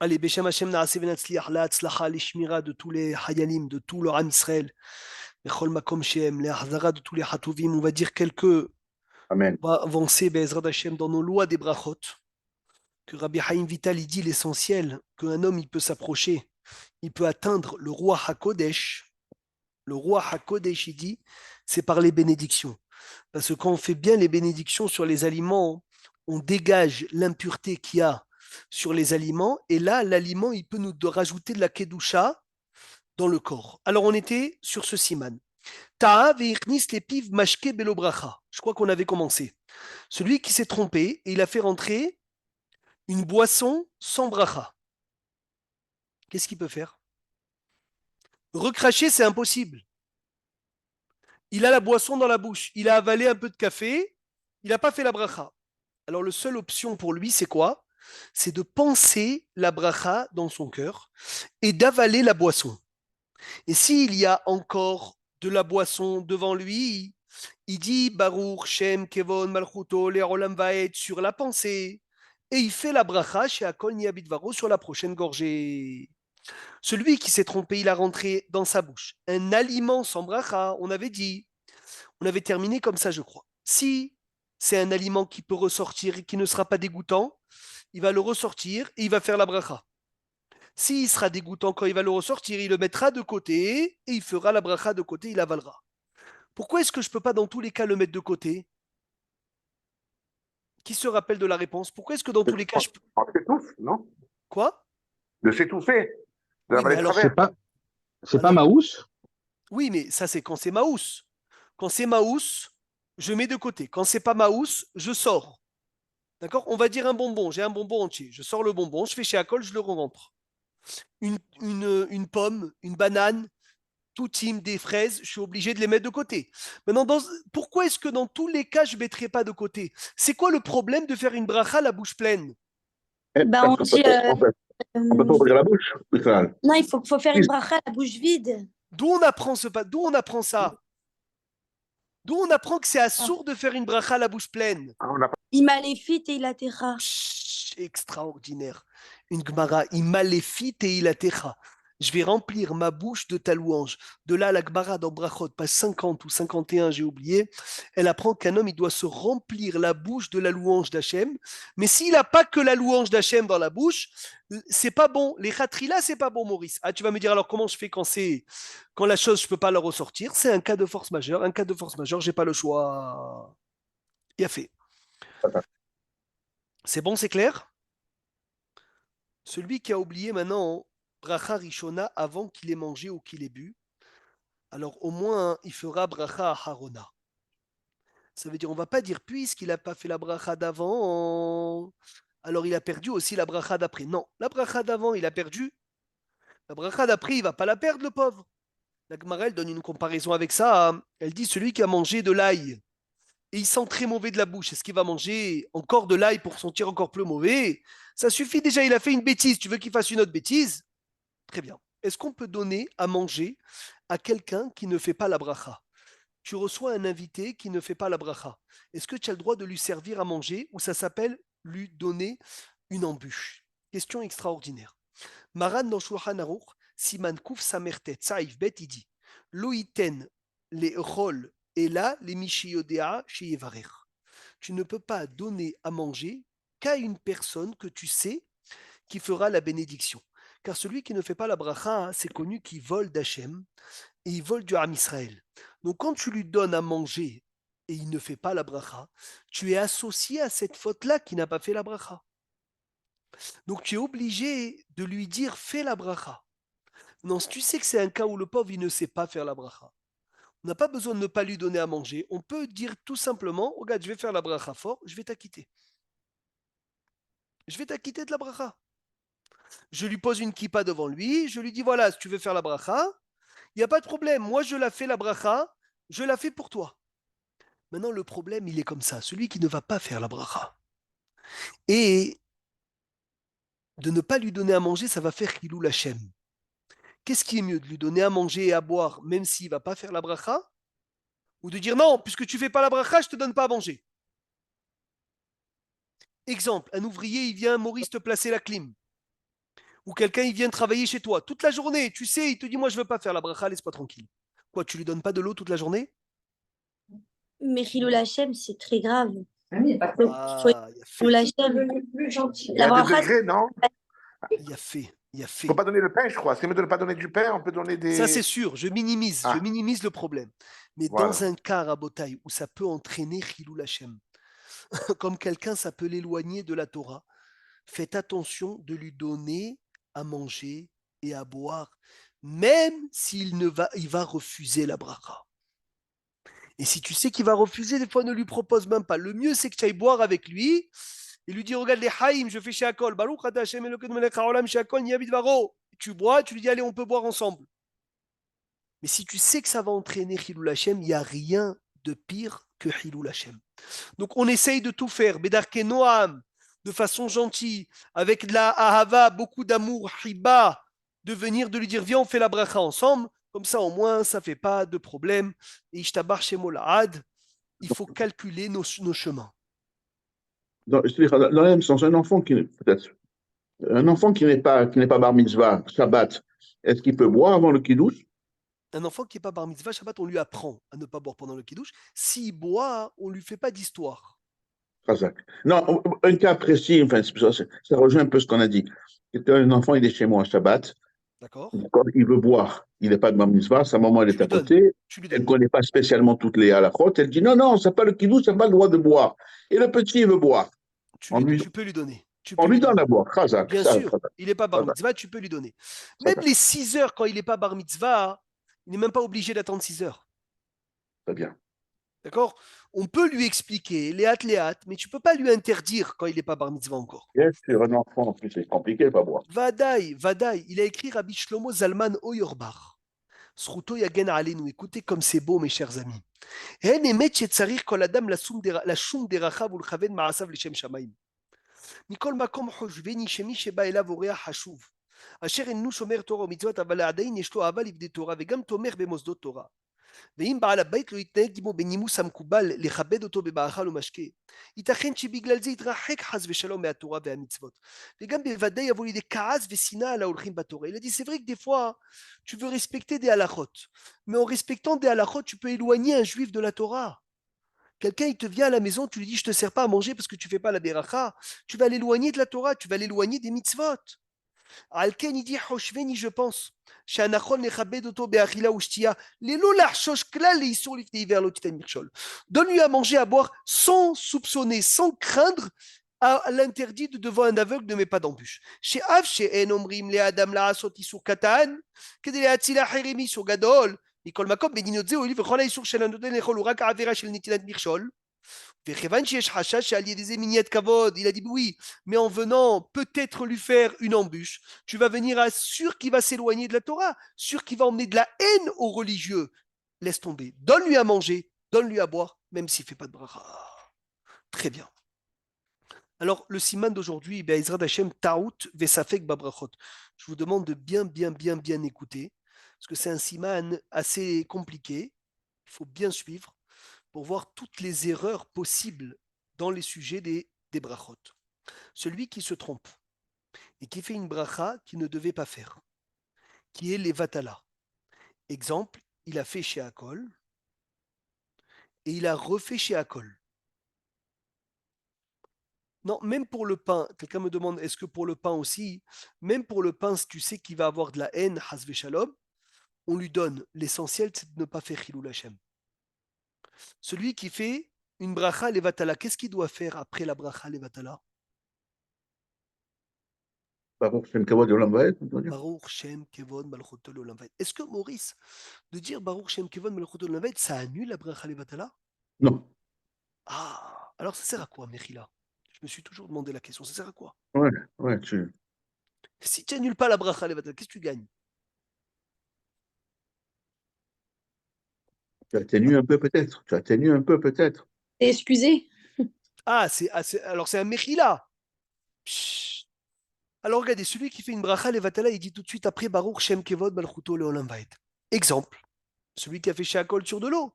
Allez, Beshem Hashem Naaseh Venatzliach, la Hatzlacha, les Shmira de tous les Hayalim, de tout le Ham Israël, les Chol Makom Shem, les Hazara de tous les Hatouvim. On va dire quelques, Amen. on va avancer, Bezrat Hashem, dans nos lois des brachot. Que Rabbi Haïm Vital, il dit l'essentiel, qu'un homme, il peut s'approcher, il peut atteindre le roi HaKodesh. Le roi HaKodesh, il dit, c'est par les bénédictions. Parce que quand on fait bien les bénédictions sur les aliments, on dégage l'impureté qu'il y a sur les aliments, et là, l'aliment, il peut nous rajouter de la kedusha dans le corps. Alors, on était sur ce siman. Ta'a ve'irnis lepiv mashke belo bracha. Je crois qu'on avait commencé. Celui qui s'est trompé, et il a fait rentrer une boisson sans bracha. Qu'est-ce qu'il peut faire? Recracher, c'est impossible. Il a la boisson dans la bouche, il a avalé un peu de café, il n'a pas fait la bracha. Alors, la seule option pour lui, c'est quoi? C'est de penser la bracha dans son cœur et d'avaler la boisson. Et s'il y a encore de la boisson devant lui, il dit Baruch, Shem, Kevon, Malchuto, Lerolam Vaed sur la pensée. Et il fait la bracha chez Akol Niabidvaro sur la prochaine gorgée. Celui qui s'est trompé, il a rentré dans sa bouche un aliment sans bracha, on avait dit. On avait terminé comme ça, je crois. Si c'est un aliment qui peut ressortir et qui ne sera pas dégoûtant, il va le ressortir et il va faire la bracha. S'il sera dégoûtant quand il va le ressortir, il le mettra de côté et il fera la bracha de côté, il avalera. Pourquoi est-ce que je ne peux pas dans tous les cas le mettre de côté? Qui se rappelle de la réponse? Pourquoi est-ce que dans tous les cas je peux... On s'étouffe, non? Quoi? De s'étouffer, de Oui, mais l'avaler de alors, travers. C'est pas alors, Maús? oui, mais ça c'est quand c'est Maous. Quand c'est Maous, je mets de côté. Quand c'est pas Maous, je sors. D'accord? On va dire un bonbon. J'ai un bonbon entier. Je sors le bonbon, je fais chez Acol, je le rentre. Une pomme, une banane, tout team, des fraises, je suis obligé de les mettre de côté. Maintenant, pourquoi est-ce que dans tous les cas, je ne mettrai pas de côté? C'est quoi le problème de faire une bracha la bouche pleine? Ben, Parce on qu'on dit, peut pas ouvrir la bouche, Israël. non, il faut faire une bracha à la bouche vide. D'où on apprend ça? D'où on apprend que c'est assourd de faire une bracha la bouche pleine? On n'a pas Il maléfite et il atterra. Extraordinaire. Une Gemara, maléfite et ilatecha. Je vais remplir ma bouche de ta louange. De là, la Gemara dans Brachot, page 50 ou 51, j'ai oublié, elle apprend qu'un homme, il doit se remplir la bouche de la louange d'Hachem. Mais s'il n'a pas que la louange d'Hachem dans la bouche, c'est pas bon. Les khatrila, c'est pas bon, Maurice. Ah, tu vas me dire alors comment je fais quand la chose, je peux pas la ressortir? C'est un cas de force majeure. Un cas de force majeure, j'ai pas le choix. Il a fait. C'est bon, c'est clair? Celui qui a oublié maintenant bracha rishona avant qu'il ait mangé ou qu'il ait bu, alors au moins il fera bracha harona. Ça veut dire on va pas dire puisqu'il n'a pas fait la bracha d'avant, alors il a perdu aussi la bracha d'après. Non, la bracha d'avant il a perdu, la bracha d'après il va pas la perdre le pauvre. La Gemara elle donne une comparaison avec ça. Elle dit celui qui a mangé de l'ail et il sent très mauvais de la bouche, est-ce qu'il va manger encore de l'ail pour sentir encore plus mauvais? Ça suffit déjà, il a fait une bêtise. Tu veux qu'il fasse une autre bêtise? Très bien. Est-ce qu'on peut donner à manger à quelqu'un qui ne fait pas la bracha? Tu reçois un invité qui ne fait pas la bracha. Est-ce que tu as le droit de lui servir à manger ou ça s'appelle lui donner une embûche? Question extraordinaire. Maran dans Shulchan Aruch, Siman Kuf Samertet, Saïf Bet, il dit Loïten les rôles et là les Mishiyodea chez Yevarer. Tu ne peux pas donner à manger qu'à une personne que tu sais qui fera la bénédiction. Car celui qui ne fait pas la bracha, c'est connu qu'il vole d'Hachem et il vole du Ham Israël. Donc quand tu lui donnes à manger et il ne fait pas la bracha, tu es associé à cette faute-là qui n'a pas fait la bracha. Donc tu es obligé de lui dire fais la bracha. Non, si tu sais que c'est un cas où le pauvre il ne sait pas faire la bracha, on n'a pas besoin de ne pas lui donner à manger. On peut dire tout simplement regarde, je vais faire la bracha fort, je vais t'acquitter. Je vais t'acquitter de la bracha. Je lui pose une kippa devant lui, je lui dis voilà, si tu veux faire la bracha, il n'y a pas de problème. Moi, je la fais la bracha, je la fais pour toi. Maintenant, le problème, il est comme ça. Celui qui ne va pas faire la bracha et de ne pas lui donner à manger, ça va faire Hilou Lachem. Qu'est-ce qui est mieux, de lui donner à manger et à boire, même s'il ne va pas faire la bracha, ou de dire non, puisque tu ne fais pas la bracha, je ne te donne pas à manger? Exemple, un ouvrier, il vient, Maurice, te placer la clim. Ou quelqu'un, il vient travailler chez toi toute la journée, tu sais, il te dit, moi, je veux pas faire la bracha, laisse-moi tranquille. Quoi, tu lui donnes pas de l'eau toute la journée? Mais Khilul Hashem, c'est très grave. Ah oui, parce que Donc, il faut Ah, il a Khilul fait, Hashem. devenu plus gentil. Il y a La des bracha, degrés, non? il a fait, il a Il ne fait. faut pas donner le pain, je crois. C'est mieux de ne pas donner du pain, on peut donner Ça, c'est des... sûr, je Ah, minimise le problème. Mais dans voilà. un cas, Rabotai, où ça peut entraîner Chilul Hashem, comme quelqu'un, ça peut l'éloigner de la Torah, faites attention de lui donner à manger et à boire, même s'il ne va, il va refuser la bracha. Et si tu sais qu'il va refuser, des fois, ne lui propose même pas. Le mieux, c'est que tu ailles boire avec lui et lui dire, regarde les haïm, je fais chez Akol, Baruch ata Hashem Elokeinu melech haolam chez Akol niyabid varo. Tu bois, tu lui dis, allez, on peut boire ensemble. Mais si tu sais que ça va entraîner Hilul Hashem, il n'y a rien de pire que Hilul Hashem. Donc on essaye de tout faire, Bedarke Noam, de façon gentille, avec de la ahava, beaucoup d'amour, hiba, de venir, de lui dire, viens, on fait la bracha ensemble. Comme ça, au moins, ça ne fait pas de problème. Et Ishtabar Shemolahad, il faut calculer nos chemins. C'est-à-dire, dans le même sens, un enfant qui, peut-être, un enfant qui n'est pas bar mitzvah, Shabbat, est-ce qu'il peut boire avant le kiddush? Un enfant qui n'est pas bar mitzvah, Shabbat, on lui apprend à ne pas boire pendant le kiddush. S'il boit, on ne lui fait pas d'histoire. Razak. Non, un cas précis, enfin, ça rejoint un peu ce qu'on a dit. Un enfant, il est chez moi, Shabbat, D'accord? il veut boire, il n'est pas de bar mitzvah, sa maman, elle Tu est à lui donnes. côté, Tu lui elle ne donnes. connaît pas spécialement toutes les halakhot, elle dit non, non, c'est pas le kiddush, ça n'a pas le droit de boire. Et le petit, il veut boire. Tu peux lui donner. Tu On peux lui lui donne donner. à boire, Razak, Bien ça, sûr, Razak, il n'est pas bar Razak, mitzvah, tu peux lui donner. Même Razak. les 6 heures, quand il n'est pas bar mitzvah, il n'est même pas obligé d'attendre 6 heures. Très bien. D'accord? On peut lui expliquer, léat, mais tu ne peux pas lui interdire quand il n'est pas bar mitzvah encore. Bien sûr, un enfant, en plus, c'est compliqué, pas boire. Vadaï, il a écrit Rabbi Shlomo Zalman Auerbach. Sruto yagen alenu. Écoutez comme c'est beau, mes chers amis. En emet shetzarir kol adam la shum derachav ulchaven ma'asav l'shem shamayim. מכל מקום חושבני שמי שבא אליו אורח חשוב, אשר אינו שומר תורה ומצוות, אבל עדיין יש לו אהבה לבדי תורה וגם תומך במוסדות תורה. ואם בעל הבית לא יתנהג עמו בנימוס המקובל לכבד אותו במאכל ומשקה, ייתכן שבגלל זה יתרחק חס ושלום מהתורה והמצוות. וגם בוודאי יבוא לידי כעס ושנאה על ההולכים בתורה. Il a dit, c'est vrai que des fois, tu veux respecter des halachot, mais en respectant des halachot, tu peux éloigner un juif de la Torah. Quelqu'un, il te vient à la maison, tu lui dis, je ne te sers pas à manger parce que tu ne fais pas la beracha. Tu vas l'éloigner de la Torah, tu vas l'éloigner des mitzvot. Alken, il dit, Hoshveni, je pense. Donne-lui à manger, à boire, sans soupçonner, sans craindre à l'interdit de devant un aveugle ne met pas d'embûche. Chez Av, chez En, Omrim, les Adam, la Asot, Isur Katan, Kedele Atzila, Heremi, sur Gadol, מכל מקום, בדיניות זה הואיל וכל האיסור של הנותן לאכול הוא רק העבירה של נטילת מכשול, וכיוון שיש חשש שעל ידי זה מניעת כבוד, il a dit oui, mais en venant peut-être lui faire une embûche, tu vas venir à sûr qu'il va s'éloigner de la Torah, sûr qu'il va emmener de la haine aux religieux. Laisse tomber, donne-lui à manger, donne-lui à boire, même s'il ne fait pas de bracha. Très bien. Alors, le siman d'aujourd'hui, Ezrat Hashem Taout Vesafek Babrachot. Je vous demande de bien écouter, parce que c'est un siman assez compliqué. Il faut bien suivre pour voir toutes les erreurs possibles dans les sujets des brachot. Celui qui se trompe et qui fait une bracha qu'il ne devait pas faire, qui est les vatala. Exemple, il a fait chez Akol et il a refait chez Akol. Non, même pour le pain, quelqu'un me demande, est-ce que pour le pain aussi, même pour le pain, si tu sais qu'il va avoir de la haine, hasve shalom, on lui donne. L'essentiel, c'est de ne pas faire Chilul Hashem. Celui qui fait une bracha levatala, qu'est-ce qu'il doit faire après la bracha levatala? Baruch Shem Kavod Olam Vaed, on doit dire. Baruch Shem Kevod Malchuto Olam Vaed. Est-ce que Maurice, de dire Baruch Shem Kevod Malchuto Olam Vaed, ça annule la bracha levatala? Non. Ah, alors ça sert à quoi, Mechila? Je me suis toujours demandé la question, ça sert à quoi? Ouais, Si tu n'annules pas la bracha levatala, qu'est-ce que tu gagnes? tu atténues un peu peut-être. Excusez. Ah, alors c'est un Mechila. Alors regardez, celui qui fait une bracha levatala, il dit tout de suite après Baruch Shem Kevod Malchuto Leolam Vaed. Exemple, celui qui a fait chez Akol sur de l'eau,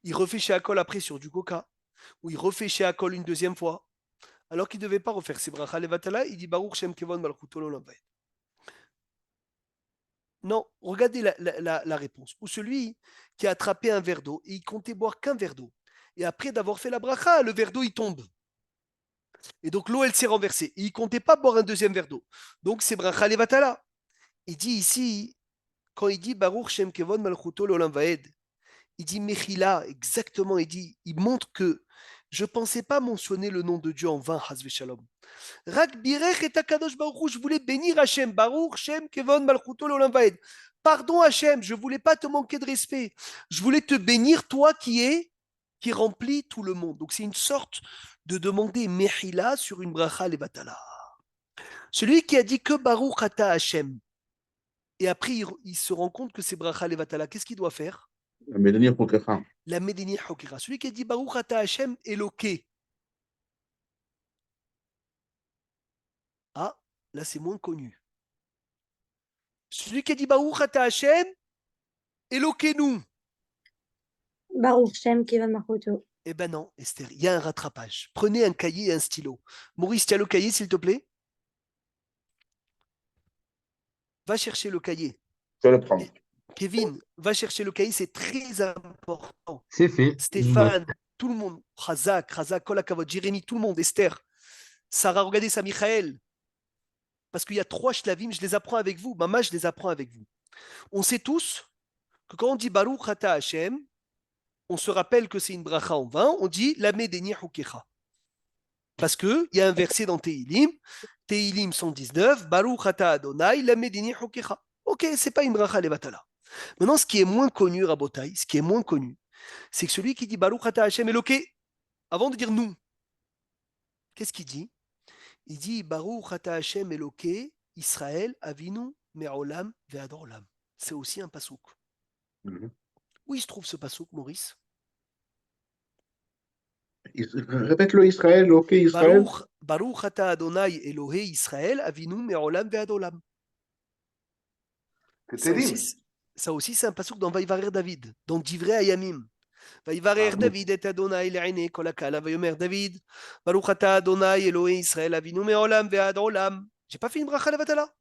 il refait chez Akol après sur du coca, ou il refait chez Akol une deuxième fois, alors qu'il ne devait pas refaire ses bracha levatala, il dit Baruch Shem Kevod Malchuto Leolam Vaed. Non, regardez la réponse. Ou celui qui a attrapé un verre d'eau et il comptait boire qu'un verre d'eau. Et après d'avoir fait la bracha, le verre d'eau, il tombe. Et donc l'eau, elle s'est renversée. Et il comptait pas boire un deuxième verre d'eau. Donc c'est bracha levatala. Il dit ici, quand il dit Baruch Shem Kevon Malchuto L'Olam Vaed, il dit Mechila, exactement, il montre que je ne pensais pas mentionner le nom de Dieu en vain, Hazve Shalom. Rak birech et akadosh baruch Hu, je voulais bénir Hachem, Baruch Shem Kevon Malchuto L'Olam Vaed. Pardon Hachem, je ne voulais pas te manquer de respect. Je voulais te bénir, toi qui remplis tout le monde. Donc c'est une sorte de demander Mechila sur une bracha levatala. Celui qui a dit que Baruch Ata Hachem, et après il se rend compte que c'est bracha levatala, qu'est-ce qu'il doit faire? המדיניר חוקך. La Médini Hokira. Celui qui a dit Baruch Ata Hashem Eloké. Ah, là c'est moins connu. Celui qui a dit Baruch Ata Hashem Elokénou. Baruch Shem Kevon Malchuto. Eh ben non, Esther, il y a un rattrapage. Prenez un cahier et un stylo. Maurice, tu as le cahier, s'il te plaît? Va chercher le cahier. Je vais le prendre. Kevin, va chercher le cahier, c'est très important. C'est fait. Je note. Stéphane, tout le monde. Razak, Kolakavod, Jérémy, tout le monde. Esther, Sarah, regardez ça, Michael. Parce qu'il y a 3 shlavim, je les apprends avec vous. Maman, je les apprends avec vous. On sait tous que quand on dit Baruch Ata Hashem, on se rappelle que c'est une bracha en vain, on dit la Medeni Hukecha. Parce qu'il y a un verset dans Tehilim 119, Baruch Ata Adonai, la Medeni Hukecha. Ok, c'est pas une bracha levatala. Maintenant, ce qui est moins connu, Rabotai, ce qui est moins connu, c'est que celui qui dit Baruch Ata Hashem Eloké, avant de dire nous, qu'est-ce qu'il dit? Il dit Baruch Ata Hashem Eloké, Israël, Avinu, Me'olam, Ve'adolam. C'est aussi un pasouk. Où il se trouve ce pasouk, Maurice? Répète-le, Israël, ok, Israël. Baruch ata Adonai Elohei Israël, Avinu Me'olam Ve'adolam. Ça aussi, c'est un pasouk dans Vaïvarer David, dans Divrei Ayamim. Vaïvarer David et Adonai le'aine kol hakala, Vayomer David, Baruch ata Adonai Elohei Israël, Avinu Me'olam Ve'adolam. J'ai pas fait une bracha levatala.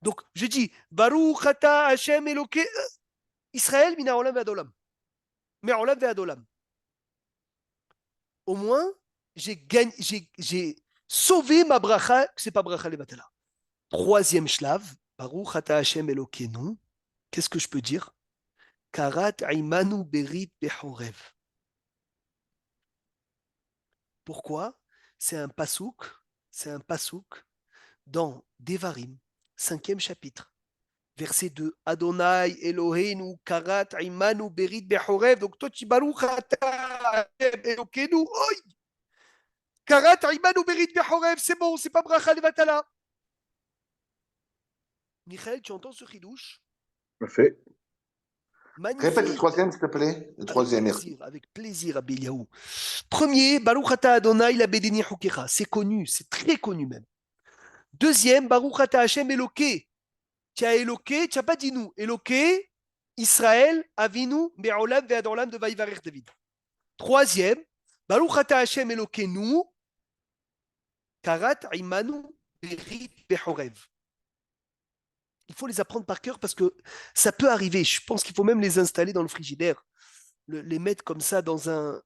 Donc, je dis, Baruch ata Hashem Eloké Israël, Mina Olam Ve'adolam. Me'olam Ve'adolam. Au moins, j'ai sauvé ma bracha, que c'est pas bracha levatala. Troisième shlav, Baruch ata Hashem Elokeinu. Qu'est-ce que je peux dire? Karat Aimanu Berit Behorev. Pourquoi? C'est un pasouk dans Devarim, 5e chapitre, verset 2. Adonai Eloheinu Karat Aimanu Berit Behorev. Donc toi tu Baruch ata Hashem Elokeinu. Oi! Karat Aimanu Berit Behorev, c'est bon, c'est pas bracha levatala. Michael, tu entends ce chidouche? Parfait. Magnifique. Répète le troisième, s'il te plaît. Le troisième, merci. Avec plaisir, Abeliaou. Premier, Baruch ata Adonai la Bedeni Hukecha. C'est connu, c'est très connu même. Deuxième, Baruch ata Hashem Eloké. Tu as Eloké, tu n'as pas dit nous. Eloké, Israël, Avinu, Be'olam, Ve'adolam de Vaïvarer David. Troisième, Baruch ata Hashem Eloké nous, Karat Imanu Berit Behorev. Il faut les apprendre par cœur parce que ça peut arriver. Je pense qu'il faut même les installer dans le frigidaire, les mettre comme ça dans faire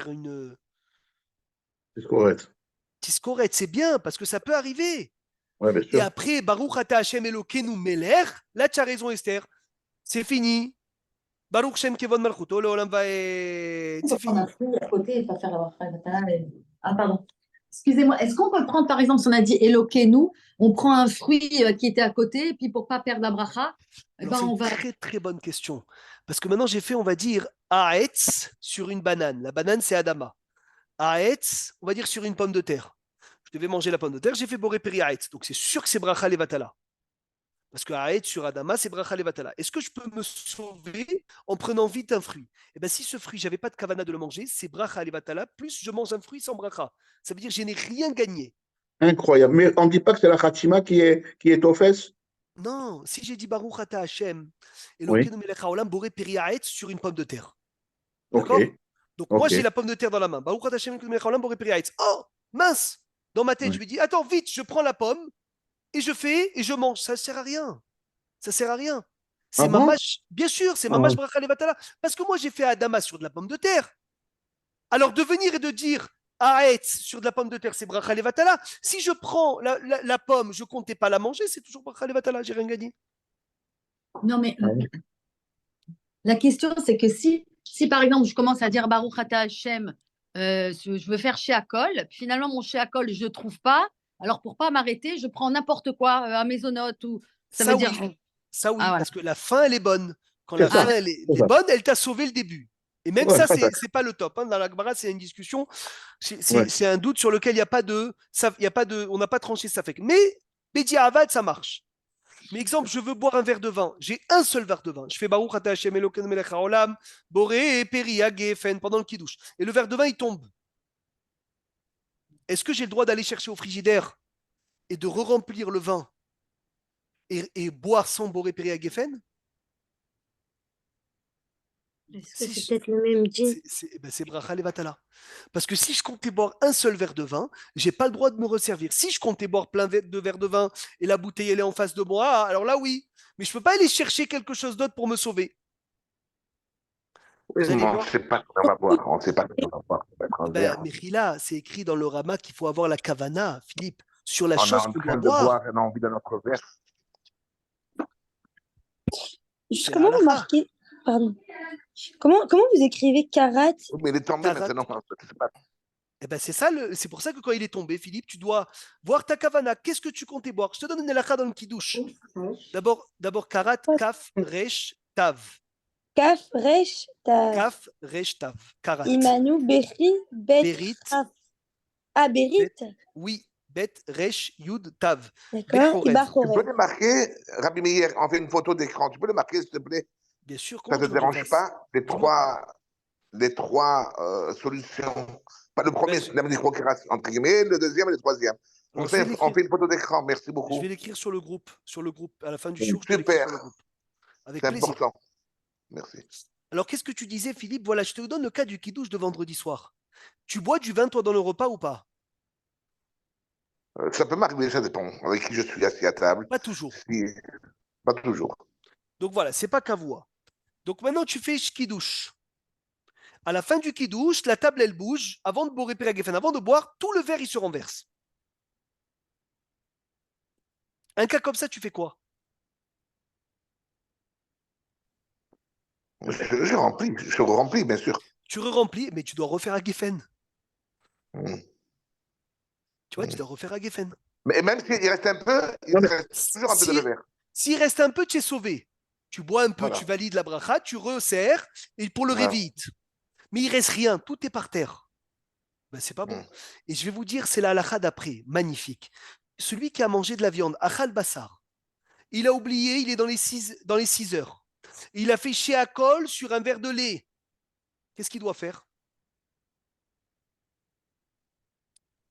une C'est correct. tiscorette. C'est bien parce que ça peut arriver. Ouais, bien Et sûr. après, Baruch ata Hashem Elokeinu Meler, là tu as raison Esther, c'est fini. Baruch Shem Kevon Malchuto, Leolam Vaed, c'est fini. On a fruit à côté et pas faire la bracha levatala. Ah, pardon. Excusez-moi, est-ce qu'on peut prendre, par exemple, si on a dit Elokeinu, on prend un fruit qui était à côté, et puis pour pas perdre la bracha, eh ben, C'est on une va. très très bonne question. Parce que maintenant j'ai fait, on va dire, Aetz sur une banane. La banane c'est Adama. Aetz, on va dire sur une pomme de terre. Je devais manger la pomme de terre, j'ai fait Boré Peri Aetz. Donc c'est sûr que c'est Bracha Levatala. Parce que Aetz sur Adama, c'est Bracha Levatala. Est-ce que je peux me sauver en prenant vite un fruit? Eh bien, si ce fruit, j'avais pas de kavana de le manger, c'est Bracha Levatala, plus je mange un fruit sans Bracha. Ça veut dire que je n'ai rien gagné. Incroyable. Mais on ne dit pas que c'est la Khatima qui est aux fesses? Non, si j'ai dit Baruch ata Hashem, et Oui. l'Okeinu Melech Haolam, Boré Peri Aetz sur une pomme de terre. Ok. D'accord? Donc moi, Ok. j'ai la pomme de terre dans la main. Baruch ata Hashem, Elokeinu Melech Haolam, Boré Peri Aetz. Oh, mince! Dans ma tête, Oui. je me dis, attends, vite, je prends la pomme et je fais et je mange. Ça ne sert à rien. Ça sert à rien. C'est Ah bon? mamash, bien sûr, c'est Ah, mamash bracha levatala. Parce que moi, j'ai fait Adama sur de la pomme de terre. Alors de venir et de dire Aetz sur de la pomme de terre, c'est bracha levatala. Si je prends la pomme, je ne comptais pas la manger, c'est toujours bracha levatala. J'ai rien gagné. Non, mais ah oui. la question, c'est que si par exemple, je commence à dire Baruch Ata Hashem, je veux faire Sheakol, finalement, mon Sheakol, je ne trouve pas. Alors, pour pas m'arrêter, je prends n'importe quoi, un maisonnote ou ça veut Ça dire. oui, ça Ah, oui, voilà. parce que la fin, elle est bonne. Quand C'est la ça. fin, Ah, elle C'est est ça. bonne, elle t'a sauvé le début. Et même Ouais, ça, c'est ça. c'est pas le top. Hein. Dans la Gemara, c'est une discussion, Ouais. c'est un doute sur lequel il n'y a pas de, il y a pas de, on n'a pas tranché ça fait. Mais Bedi Avad, ça marche. Mais exemple, je veux boire un verre de vin. J'ai un seul verre de vin. Je fais Baruch Ata Hashem Elokeinu melech haolam, Boré et Peri, Geffen, pendant le kiddush. Et le verre de vin, il tombe. Est-ce que j'ai le droit d'aller chercher au frigidaire et de re-remplir le vin et boire sans Boré, Peri, Geffen? Est-ce que Si c'est je- peut-être le même djinn? c'est bracha levatala. Parce que si je comptais boire un seul verre de vin, j'ai pas le droit de me resservir. Si je comptais boire plein de verres de vin et la bouteille elle est en face de moi, alors là oui. Mais je peux pas aller chercher quelque chose d'autre pour me sauver. Oui, Vous mais allez on ne voir. sait pas ce qu'on va boire. On ne sait pas ce qu'on va boire. Ça va être un Ben, verre. Mechila, c'est écrit dans le Rama qu'il faut avoir la kavana, Philippe, sur la On est chose en qu'on doit train de boire. boire et on a envie de notre verre. Juste C'est la comment vous halakha. marquez, pardon, comment vous écrivez karat? Oui, mais il est tombé Karat. maintenant. C'est pas... Eh ben, c'est ça, c'est pour ça que quand il est tombé, Philippe, tu dois voir ta kavana. Qu'est-ce que tu comptais boire? Je te donne une halakha dans le kiddush. D'abord, karat, kaf, resh, tav. Kaf, resh, tav. Kaf, resh, tav. Karat. Imanu, bechi, bet, Berit, chaf. Ah, bet, berit. oui, bet, resh, yud, tav. D'accord. Et Bechorev. Tu peux bachorev. les marquer, Rabbi Meir, on fait une photo d'écran. Tu peux les marquer, s'il te plaît? Bien sûr, Ça comment ne tu te veux qu'on dérange fasse? pas? Dis-moi. Les trois solutions. Pas le Ben, premier, c'est la micro-opération, entre guillemets, le deuxième et le troisième. alors, je vais On l'écrire. fait une photo d'écran. Merci Je vais beaucoup. l'écrire sur le groupe. Sur le groupe. À la fin du show, je te l'écris Super. sur le groupe. Avec C'est plaisir. important. Merci. Alors, qu'est-ce que tu disais, Philippe? Voilà, je te donne le cas du kidouche de vendredi soir. Tu bois du vin, toi, dans le repas ou pas? Ça peut m'arriver, ça dépend. Avec qui je suis assis à table. Pas toujours. Si... Pas toujours. Donc voilà, c'est pas kavoua. Donc maintenant, tu fais kidouche. À la fin du kidouche, la table, elle bouge. Avant de boire, avant de boire, tout le verre, il se renverse. Un cas comme ça, tu fais quoi? Je remplis, bien sûr. Tu re-remplis, mais tu dois refaire à Geffen. Mm. Tu vois, tu dois refaire à Geffen. Mais même s'il reste un peu, il Non, mais reste toujours un peu de Si, le verre. s'il reste un peu, tu es sauvé. Tu bois un peu, Voilà. tu valides la bracha, tu resserres et pour le Voilà. révite. Mais il reste rien, tout est par terre. Ben, c'est pas bon. Mm. Et je vais vous dire, c'est la halakha d'après, magnifique. Celui qui a mangé de la viande, achal basar, il a oublié, il est dans les 6 heures. Il a fait col sur un verre de lait. Qu'est-ce qu'il doit faire?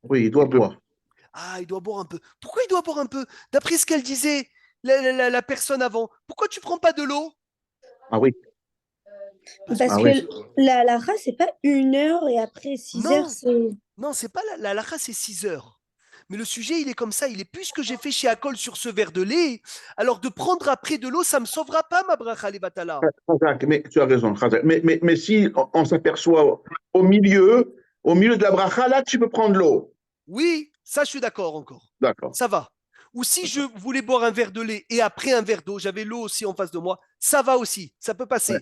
Oui, il doit Il peut... boire. Ah, il doit boire un peu. Pourquoi il doit boire un peu? D'après ce qu'elle disait, la personne avant, pourquoi tu prends pas de l'eau? Ah oui. Parce Parce Ah que oui. la halakha, c'est pas 1 heure et après 6 heures, non, c'est. non, c'est pas la halakha, c'est 6 heures. Mais le sujet, il est comme ça. Il est puisque j'ai fait chez Akol sur ce verre de lait, alors de prendre après de l'eau, ça ne me sauvera pas, ma bracha levatala. Khazak, mais tu as raison, Khazak. Mais si on s'aperçoit au milieu de la bracha, là, tu peux prendre l'eau. Oui, ça, je suis d'accord encore. D'accord. Ça va. Ou si je voulais boire un verre de lait et après un verre d'eau, j'avais l'eau aussi en face de moi, ça va aussi, ça peut Ouais, passer.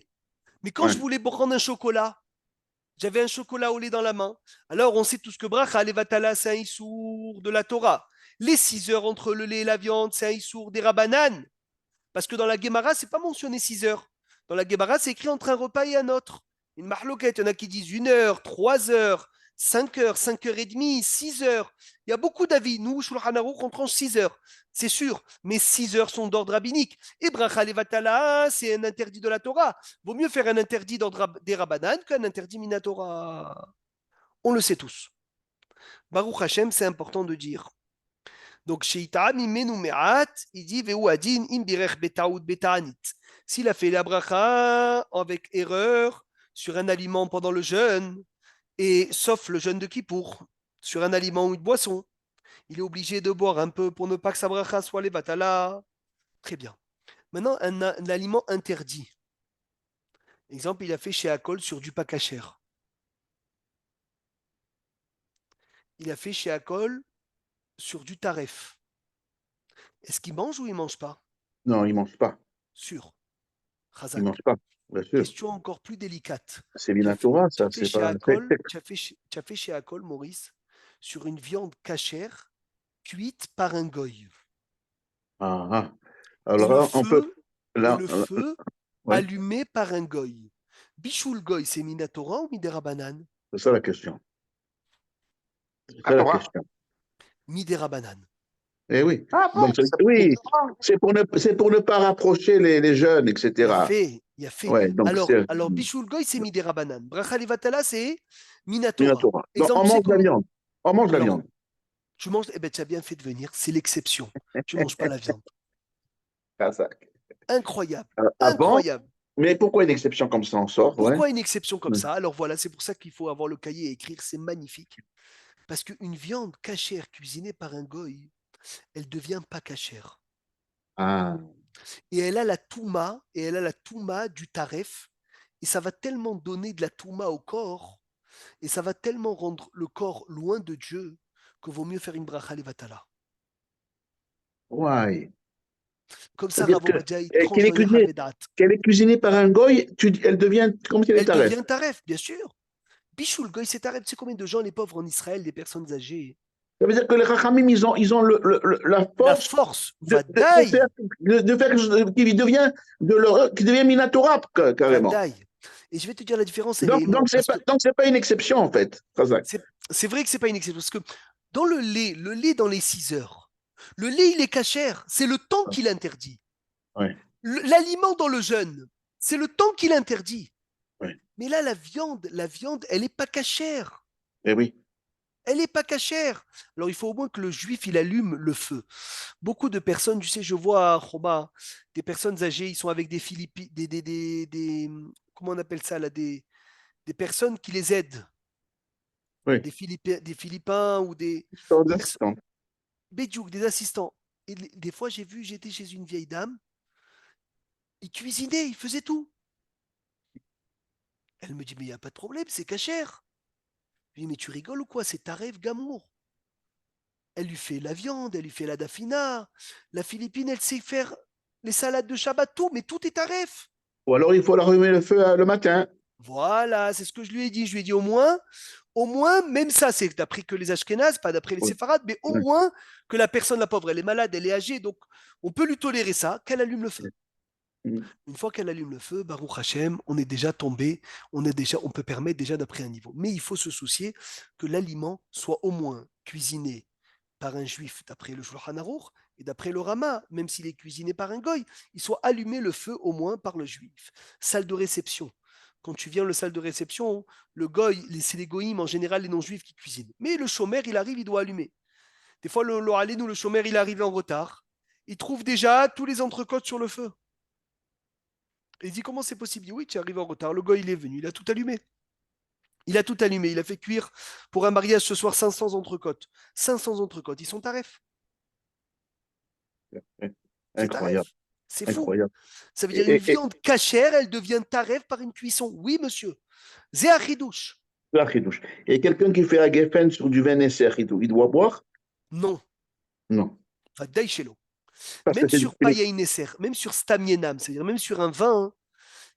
Mais quand ouais. je voulais prendre un chocolat, j'avais un chocolat au lait dans la main. Alors, on sait tous que bracha levatala, c'est un issour de la Torah. Les 6 heures entre le lait et la viande, c'est un issour des Rabbanan. Parce que dans la Gemara, c'est pas mentionné 6 heures. Dans la Gemara, c'est écrit entre un repas et un autre. Une marloquette, il y en a qui disent 1 heure, 3 heures, 5 heures, 5 heures et demie, 6 heures. Il y a beaucoup d'avis. Nous, Shulchan Aruch, on tranche 6 heures. C'est sûr, mais 6 heures sont d'ordre rabbinique. Et bracha levatala, c'est un interdit de la Torah. Vaut mieux faire un interdit d'ordre des Rabbanan qu'un interdit minatora. On le sait tous. Baruch Hashem, c'est important de dire. Donc, chez Itaam, il dit Veu adin im birech betaout betanit. S'il a fait la bracha avec erreur sur un aliment pendant le jeûne, et sauf le jeûne de Kippour, sur un aliment ou une boisson, Il est obligé de boire un peu pour ne pas que sa bracha soit les vatala. Très bien. Maintenant, un aliment interdit. Exemple, il a fait chez Akol sur du pas cachère. Il a fait chez Akol sur du taref. Est-ce qu'il mange ou il mange pas? Non, il ne mange pas. Sûr. Il ne Chazak. mange pas, bien sûr. Question encore plus délicate. C'est Tu as fait, Minatora, tu ça, as fait c'est chez pas. Akol, tu as fait chez Akol, Maurice, sur une viande cachère cuite par un goy. Ah, ah. Et Alors le là, on peut. feu, et Là, le feu ouais, allumé par un goy. Bichoul goy, c'est Minatora ou Midera banane? c'est ça la question. C'est La ça la Torah. question. Midera banane. Eh oui. Ah bon, Donc, ça peut oui, être Torah. c'est pour ne pas rapprocher les jeunes, Il a etc. fait, il a fait. Ouais, donc c'est Alors Bichoul goy, c'est Midera banane. Bracha levatala, c'est Minatora. Minatora. Donc, Exemple, on tu sais mange de la comment? viande. On mange de la Non, viande. tu manges, eh ben, tu as bien fait de venir, c'est l'exception. Tu manges pas la viande. Kazakh. Incroyable, Avant, incroyable. mais pourquoi une exception comme ça en sort, ouais? Pourquoi une exception comme Ouais. ça? Alors voilà, c'est pour ça qu'il faut avoir le cahier et écrire, c'est magnifique. Parce qu'une viande cachère cuisinée par un goy, elle devient pas cachère. Ah, Et elle a la touma du taref, et ça va tellement donner de la touma au corps, et ça va tellement rendre le corps loin de Dieu, qu'il vaut mieux faire une bracha levatala. ouais. Comme ça, C'est-à-dire Rav Ovadia, il tranche qu'elle est dans cuisinée, Yehavedat. qu'elle est cuisinée par un goy, elle devient comme si elle est Elle taref. devient taref, bien sûr. Bichoul goy, c'est taref. Tu sais combien de gens, les pauvres en Israël, des personnes âgées, Ça veut dire que les Chachamim, ils ont la la force force, de faire, vadaï, qui devient Minatora, carrément. vadaï. Et je vais te dire la différence, elle est Donc énorme. Parce que c'est pas une exception, en fait, Razak. c'est vrai que c'est pas une exception. Parce que dans le lait dans les 6 heures, le lait, il est cachère. C'est le temps qu'il interdit. Ouais, L'aliment dans le jeûne, c'est le temps qu'il interdit. ouais. Mais là, la viande, elle n'est pas cachère. Eh oui. Elle n'est pas cachère. Alors, il faut au moins que le juif, il allume le feu. Beaucoup de personnes, tu sais, je vois à Roma, des personnes âgées, ils sont avec des Philippines, comment on appelle ça là, des personnes qui les aident, Oui. des Philippins ou des Assistante, personnes, assistante. des assistants. Et des fois, j'étais chez une vieille dame, il cuisinait, il faisait tout. Elle me dit, mais il n'y a pas de problème, c'est cachère. Je lui dis, mais tu rigoles ou quoi? C'est Taref Gamour. Elle lui fait la viande, elle lui fait la dafina. La Philippine, elle sait faire les salades de Shabbat, tout, mais tout est taref. Ou alors, il faut leur allumer le feu le matin. Voilà, c'est ce que je lui ai dit. Je lui ai dit au moins, même ça, c'est d'après que les Ashkénazes, pas d'après les Oui. Séfarades, mais au Ouais. moins que la personne, la pauvre, elle est malade, elle est âgée, donc on peut lui tolérer ça, qu'elle allume le feu. Mm. Une fois qu'elle allume le feu, Baruch Hashem, on est déjà tombé, on peut permettre déjà d'après un niveau. Mais il faut se soucier que l'aliment soit au moins cuisiné par un juif d'après le Shulchan Aruch et d'après le Rama, même s'il est cuisiné par un goy, il soit allumé le feu au moins par le juif. Salle de réception. Quand tu viens à la salle de réception, le goy, c'est les goïms en général les non-juifs qui cuisinent. Mais le chômeur, il arrive, il doit allumer. Des fois, le chômeur, il arrive en retard. Il trouve déjà tous les entrecôtes sur le feu. Et il dit comment c'est possible? Il dit oui, tu arrives en retard. Le goy, il est venu, il a tout allumé. Il a tout allumé, il a fait cuire pour un mariage ce soir 500 entrecôtes. 500 entrecôtes, ils sont tarifs. C'est Incroyable, taref. C'est fou. incroyable. Ça veut dire une Et viande cachère, elle devient taref par une cuisson. Oui, monsieur. Zéachidouche. la chidouche. Et quelqu'un qui fait la geffen sur du vin Nesser, il doit boire? Non. Non. Vadaïchelo. Parce que Même c'est du sur Payaï Nesser, même sur Stamienam, c'est-à-dire même sur un vin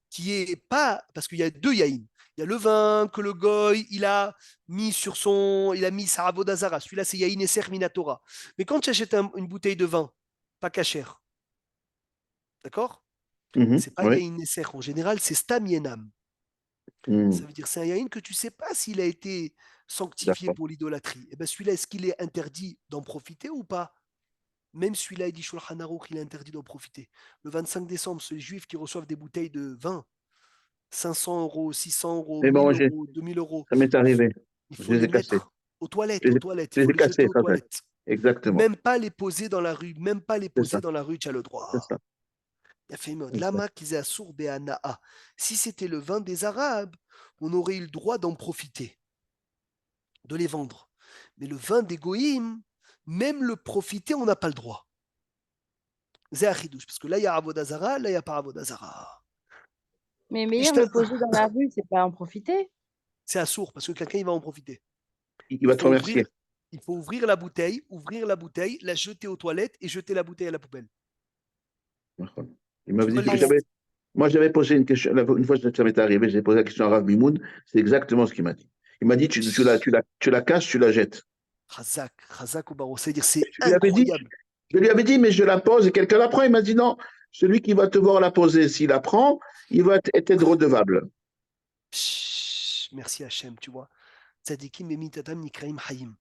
qui est pas. Parce qu'il y a deux yaïm. Il y a le vin que le goy, il a mis sa avodazara. Celui-là, c'est yaïn Nesser Minatora. Mais quand tu achètes une bouteille de vin, pas cachère, d'accord? C'est pas Oui. yaïn Nesser. En général, c'est Stamienam. Ça Mm. veut dire c'est un yaïn que tu ne sais pas s'il a été sanctifié D'accord. pour l'idolâtrie. Et bien celui-là, est-ce qu'il est interdit d'en profiter ou pas? Même celui-là, il dit Shulchan Aruch, il est interdit d'en profiter. Le 25 décembre, ceux les juifs qui reçoivent des bouteilles de vin, 500 euros, 600 euros, Mais bon, 1000 euros, 2000 euros, ça m'est arrivé. il Je faut les les ai cassés. mettre aux toilettes, Je les aux ai, toilettes. Il je les faut ai les jeter cassés, aux ça fait. toilettes. Exactement. Même pas les poser dans la rue, même pas les C'est poser ça. dans la rue, tu as le C'est droit. ça. Il a fait une mode. Exact. Lama qu'ils sourd Be'ana'a. Si c'était le vin des Arabes, on aurait eu le droit d'en profiter, de les vendre. Mais le vin des Goïm, même le profiter, on n'a pas le droit. C'est Achidouche, parce que là, il y a Avodah Zara, là, il n'y a pas Avodah Zara. Mais meilleur le poser dans la rue, c'est pas en profiter. C'est assourd, parce que quelqu'un, il va en profiter. Il va te remercier. Il faut ouvrir la bouteille, la jeter aux toilettes et jeter la bouteille à la poubelle. Il m'avait Tu dit vois que les- moi, j'avais posé une question, une fois que ça m'est arrivé, j'ai posé la question à Rav Mimoun, c'est exactement ce qu'il m'a dit. Il m'a dit, tu la casses, tu la jettes. Chazak ou Baro, c'est-à-dire c'est Je lui avais dit, incroyable. je lui avais dit, mais je la pose et quelqu'un la prend. Il m'a dit non, celui qui va te voir la poser, s'il la prend, il va être redevable. Merci Hachem, tu vois. Tzadikim emitatam nikraim hayim.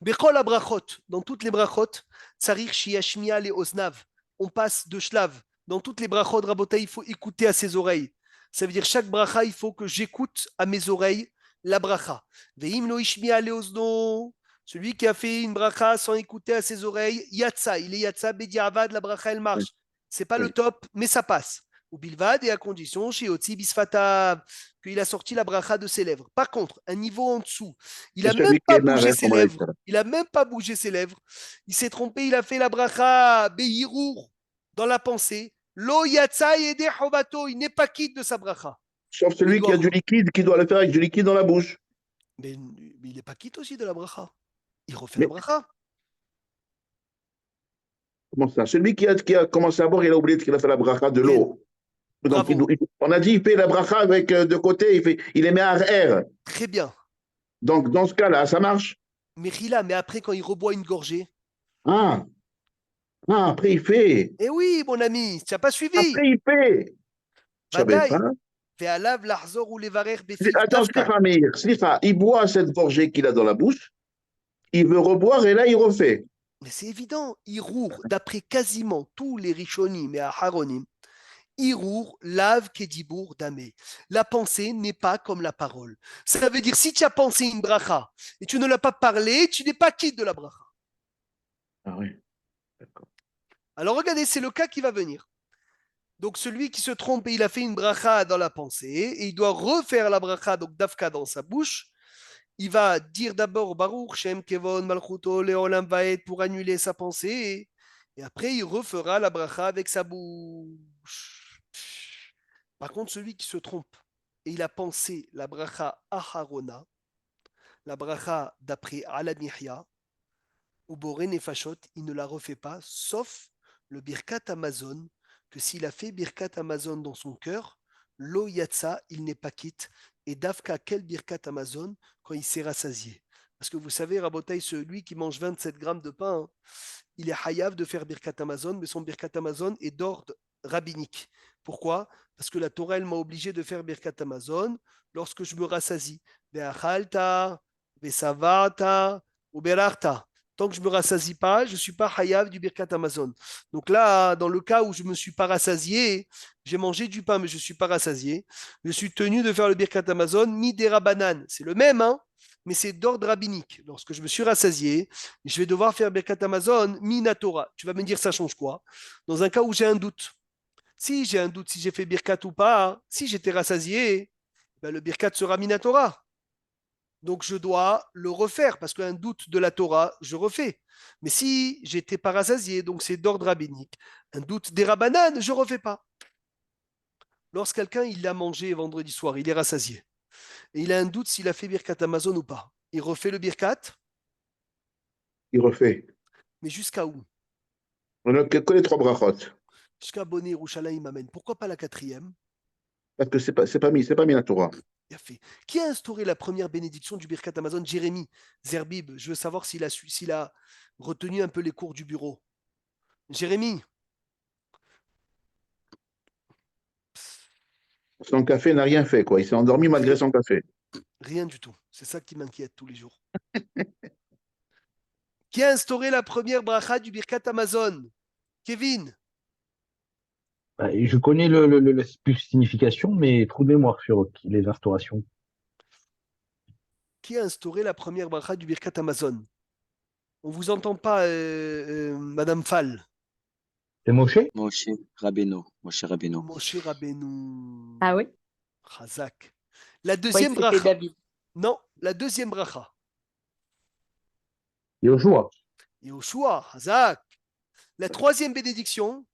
Bechol abrachot, dans toutes les brachot, tsarir shiashmia le oznav. On passe de shlav. Dans toutes les brachot, rabotai, il faut écouter à ses oreilles. Ça veut dire chaque bracha, il faut que j'écoute à mes oreilles la bracha. Veim lo ishmia le ozno. Celui qui a fait une bracha sans écouter à ses oreilles, yatsa, il est yatsa bediavad, la bracha elle marche. C'est pas le top, mais ça passe. Ou bilvad, et à condition, chez Otsi bisfata, qu'il a sorti la bracha de ses lèvres. Par contre, un niveau en dessous, il n'a même pas bougé ses lèvres. Il n'a même pas bougé ses lèvres. Il s'est trompé, il a fait la bracha behirour dans la pensée. Lo yatsa yede hobato, il n'est pas quitte de sa bracha. Sauf celui qui a du liquide, qui doit le faire avec du liquide dans la bouche. Mais il n'est pas quitte aussi de la bracha. Il refait la bracha. Comment ça? Celui qui a commencé à boire, il a oublié qu'il a fait la bracha de l'eau. Donc, on a dit, il fait la bracha avec de côté, il les met à air. Très bien. Donc, dans ce cas-là, ça marche. Mais après, quand il reboit une gorgée. Après, il fait. Eh oui, mon ami, tu n'as pas suivi. Après, il fait. Je savais pas. Attends, Slicha, il boit cette gorgée qu'il a dans la bouche, il veut reboire et là, il refait. Mais c'est évident, Irour, d'après quasiment tous les Rishonim et Aharonim, Irour lave Kedibour Damé. La pensée n'est pas comme la parole. Ça veut dire, si tu as pensé une bracha et tu ne l'as pas parlé, tu n'es pas quitte de la bracha. Ah oui, d'accord. Alors regardez, c'est le cas qui va venir. Donc celui qui se trompe et il a fait une bracha dans la pensée et il doit refaire la bracha, donc dafka dans sa bouche, il va dire d'abord Baruch Shem Kevon Malchuto Leolam Vaed pour annuler sa pensée et après il refera la bracha avec sa bouche. Par contre, celui qui se trompe et il a pensé la bracha Aharona, la bracha d'après Alanihya ou Boré Nefashot, il ne la refait pas, sauf le Birkat Amazon, que s'il a fait Birkat Amazon dans son cœur, Lo Yatsa, il n'est pas quitte. Et Dafka, quel Birkat Amazon quand il s'est rassasié. Parce que vous savez, Rabotai, celui qui mange 27 grammes de pain, hein, il est hayav de faire Birkat Amazon, mais son Birkat Amazon est d'ordre rabbinique. Pourquoi? Parce que la Torah, elle m'a obligé de faire Birkat Amazon lorsque je me rassasie. Be'achalta, be'savata, ou be'rarta. Tant que je ne me rassasie pas, je ne suis pas hayav du Birkat Amazon. Donc là, dans le cas où je ne me suis pas rassasié, j'ai mangé du pain, mais je ne suis pas rassasié, je suis tenu de faire le Birkat Amazon, mi derabanan. C'est le même, hein, mais c'est d'ordre rabbinique. Lorsque je me suis rassasié, je vais devoir faire Birkat Amazon, mi natora. Tu vas me dire, ça change quoi? Dans un cas où j'ai un doute. Si j'ai un doute si j'ai fait Birkat ou pas, si j'étais rassasié, ben le Birkat sera Minatora. Donc je dois le refaire parce qu'un doute de la Torah, je refais. Mais si j'étais pas rassasié, donc c'est d'ordre rabbinique, un doute des rabbanan, je refais pas. Lorsque quelqu'un il a mangé vendredi soir, il est rassasié et il a un doute s'il a fait Birkat Amazon ou pas, il refait le Birkat. Il refait. Mais jusqu'à où? On a que les 3 brachot. Jusqu'à Bonné Rouchalaïm Amen. Pourquoi pas la 4e? Parce que c'est pas mis la Torah. Bien fait. Qui a instauré la première bénédiction du Birkat Amazon? Jérémie Zerbib. Je veux savoir s'il a retenu un peu les cours du bureau. Jérémie. Son café n'a rien fait, quoi. Il s'est endormi malgré son café. Rien du tout. C'est ça qui m'inquiète tous les jours. Qui a instauré la première bracha du Birkat Amazon? Kevin. Je connais la signification, mais trou de mémoire sur les instaurations. Qui a instauré la première bracha du Birkat Amazon? On ne vous entend pas, Madame Fall. C'est Moshe? Moshe Rabbeinu. Moshe Rabbeinu. Ah oui? Chazak. La deuxième C'était bracha. David. Non, la deuxième bracha. Yoshua. Yehoshua, Hazak. La troisième bénédiction,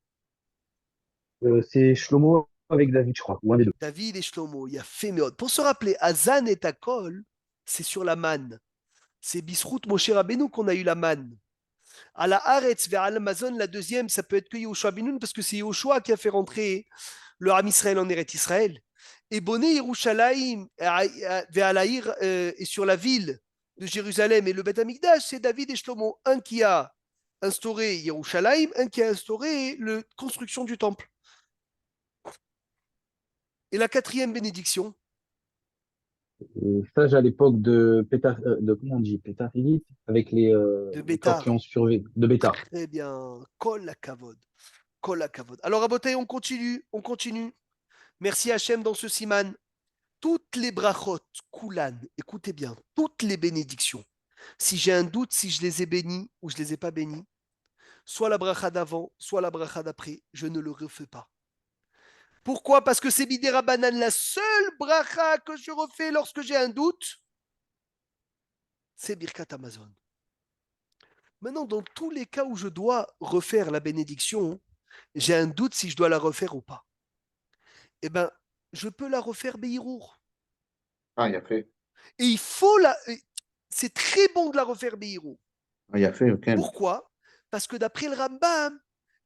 C'est Shlomo avec David, je crois, ou un des deux. David et Shlomo, il y a fait Meod. Pour se rappeler, Hazan et Takol, c'est sur la manne. C'est Bisrout Moshe Rabbeinu qu'on a eu la manne. À la Haaretz vers Amazon, la deuxième, ça peut être que Yehoshua Benoun, parce que c'est Yehoshua qui a fait rentrer le Ham Israël en Eretz Israël. Et Boné Yerushalayim Ve'alaïr est sur la ville de Jérusalem. Et le Beth Amikdash, c'est David et Shlomo. Un qui a instauré Yerushalayim, un qui a instauré la construction du temple. Et la quatrième bénédiction, Et sage à l'époque de Pétar, de comment on dit, Pétarélite, avec de les corps qui Bétar. ont survécu, de Bétar. Très bien. Kol la kavod. Kol la kavod. Alors, à Botaï, on continue. On continue. Merci Hachem dans ce siman. Toutes les brachot, Koulan, écoutez bien, toutes les bénédictions. Si j'ai un doute, si je les ai bénis ou je les ai pas bénis, soit la bracha d'avant, soit la bracha d'après, je ne le refais pas. Pourquoi? Parce que c'est Bidera Banan, la seule bracha que je refais lorsque j'ai un doute, c'est Birkat Amazon. Maintenant, dans tous les cas où je dois refaire la bénédiction, j'ai un doute si je dois la refaire ou pas. Eh bien, je peux la refaire Behirour. Ah, il a fait. Et il faut la. C'est très bon de la refaire Behirour. Ah, il a fait, ok. Pourquoi? Parce que d'après le Rambam,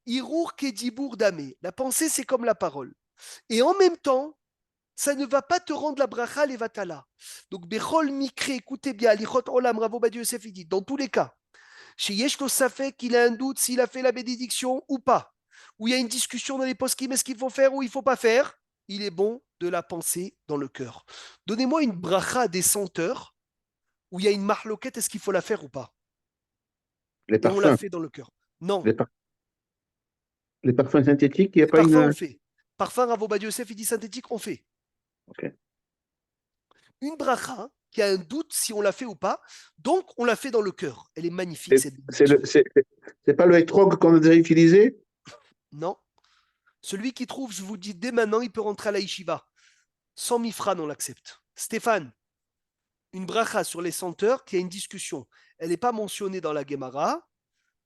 Hirour Kedibour Damé, la pensée c'est comme la parole. Et en même temps, ça ne va pas te rendre la bracha levatala. Donc, Bechol Mikre, écoutez bien, Alichot Olam, Ravo Badi Yosef, il dit, dans tous les cas, chez Yeshko Safek, qu'il a un doute s'il a fait la bénédiction ou pas, où il y a une discussion dans les poskim, est-ce qu'il faut faire ou il ne faut pas faire, il est bon de la penser dans le cœur. Donnez-moi une bracha des senteurs où il y a une marloquette, est-ce qu'il faut la faire ou pas? Les Et on l'a parfums. fait dans le cœur. Non. Les, par- les parfums synthétiques, il n'y a Les pas parfums, on une. fait. Parfum, Ravo Badi Yosef, il dit synthétique, on fait. Ok. Une bracha qui a un doute si on l'a fait ou pas, donc on l'a fait dans le cœur. Elle est magnifique, cette C'est bénédiction. c'est pas le hétrog qu'on a déjà utilisé? Non. Celui qui trouve, je vous dis dès maintenant, il peut rentrer à la yeshiva. Sans mifran, on l'accepte. Stéphane, une bracha sur les senteurs qui a une discussion. Elle n'est pas mentionnée dans la Gemara,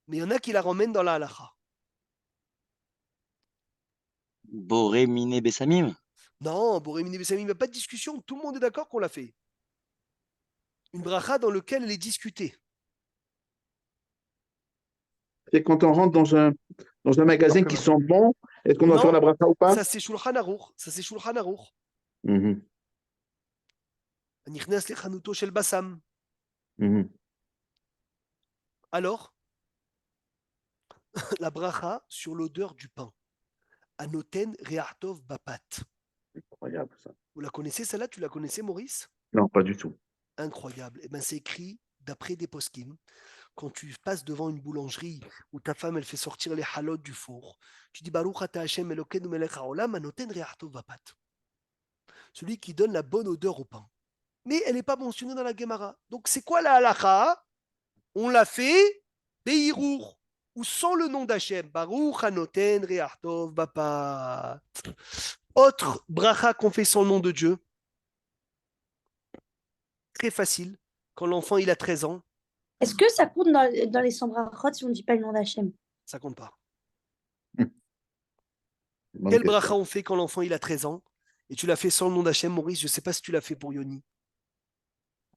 mais il y en a qui la ramènent dans la halacha. Boré Miné Bessamim. Non, Borémine Bessamim, il n'y a pas de discussion. Tout le monde est d'accord qu'on l'a fait. Une bracha dans laquelle elle est discutée. C'est quand on rentre dans un magasin qui sent bon, est-ce qu'on doit Non, faire la bracha ou pas? ça c'est Shulchan Aruch. Ça c'est Shulchan Aruch. Mhm, Nichnas lechanuto shel basam. mhm. Alors, la bracha sur l'odeur du pain. Anoten re'artov bapat. Incroyable ça. Vous la connaissez celle-là? Tu la connaissais, Maurice? Non, pas du tout. Incroyable. Eh ben, c'est écrit d'après des poskim. Quand tu passes devant une boulangerie où ta femme elle fait sortir les halot du four, tu dis Baruch ata Hashem Elokeinu melech haolam anoten re'artov bapat. Celui qui donne la bonne odeur au pain. Mais elle n'est pas mentionnée dans la Gemara. Donc c'est quoi la halacha? On l'a fait Behirour, ou sans le nom d'Hachem. Baruch Hanoten Re'artov Bapat. Autre bracha qu'on fait sans le nom de Dieu. Très facile. Quand l'enfant il a 13 ans, Est-ce que ça compte dans les sambrachot si on ne dit pas le nom d'Hachem? ça compte pas. Bonne Quel question. bracha on fait quand l'enfant il a 13 ans? Et tu l'as fait sans le nom d'Hachem, Maurice. Je ne sais pas si tu l'as fait pour Yoni.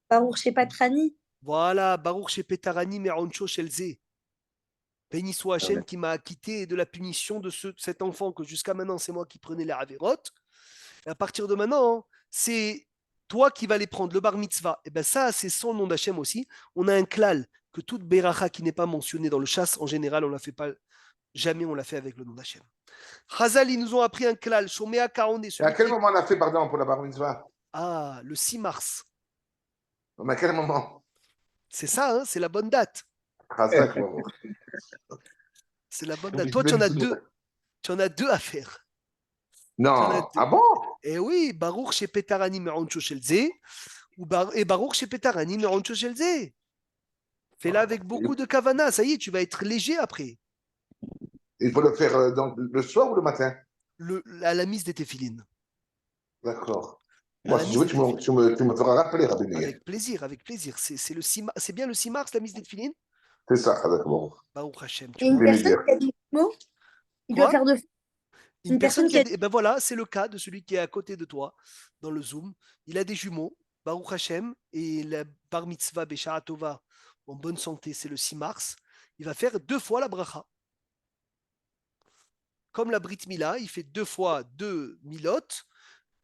Baruch Shepatrani. Voilà, Baruch Shepetarani Meroncho Shelze. Béni soit Hachem qui m'a acquitté de la punition de cet enfant que jusqu'à maintenant c'est moi qui prenais les avérotes. Et à partir de maintenant, c'est toi qui vas les prendre, le bar mitzvah. Et bien ça, c'est sans le nom d'Hachem aussi. On a un klal que toute beracha qui n'est pas mentionnée dans le chasse, en général, on la fait pas, jamais on l'a fait avec le nom d'Hachem. Chazal, ils nous ont appris un klal, Shomea Kaone. Et à quel moment on a fait, pardon, pour la bar mitzvah? Ah, le 6 mars. Mais à quel moment? C'est ça, hein, c'est la bonne date. Razak, bravo. C'est la bonne date. Toi, tu en as deux. Tu en as deux à faire. Non. Ah bon? Eh oui, Baruch chez Petarani Meroncho Shelze et Baruch chez Petarani Meroncho Shelze. Fais-la avec beaucoup de kavana. Ça y est, tu vas être léger après. Il faut le faire donc, le soir ou le matin? À la mise des téphilines. D'accord. À Moi, la si mise tu veux, tu me feras rappeler, Rabbi Meir. Avec plaisir, avec plaisir. C'est bien le 6 mars, la mise des téphilines? C'est ça, d'accord. Baruch Hashem, tu Et une vois. personne qui a des jumeaux, il doit Quoi? faire de... Une personne qui a des... Ben voilà, c'est le cas de celui qui est à côté de toi dans le Zoom. Il a des jumeaux, Baruch Hashem, et la bar mitzvah Besha'a Tova, en bonne santé, c'est le 6 mars. Il va faire 2 fois la bracha. Comme la Brit Mila, il fait 2 fois 2 milot,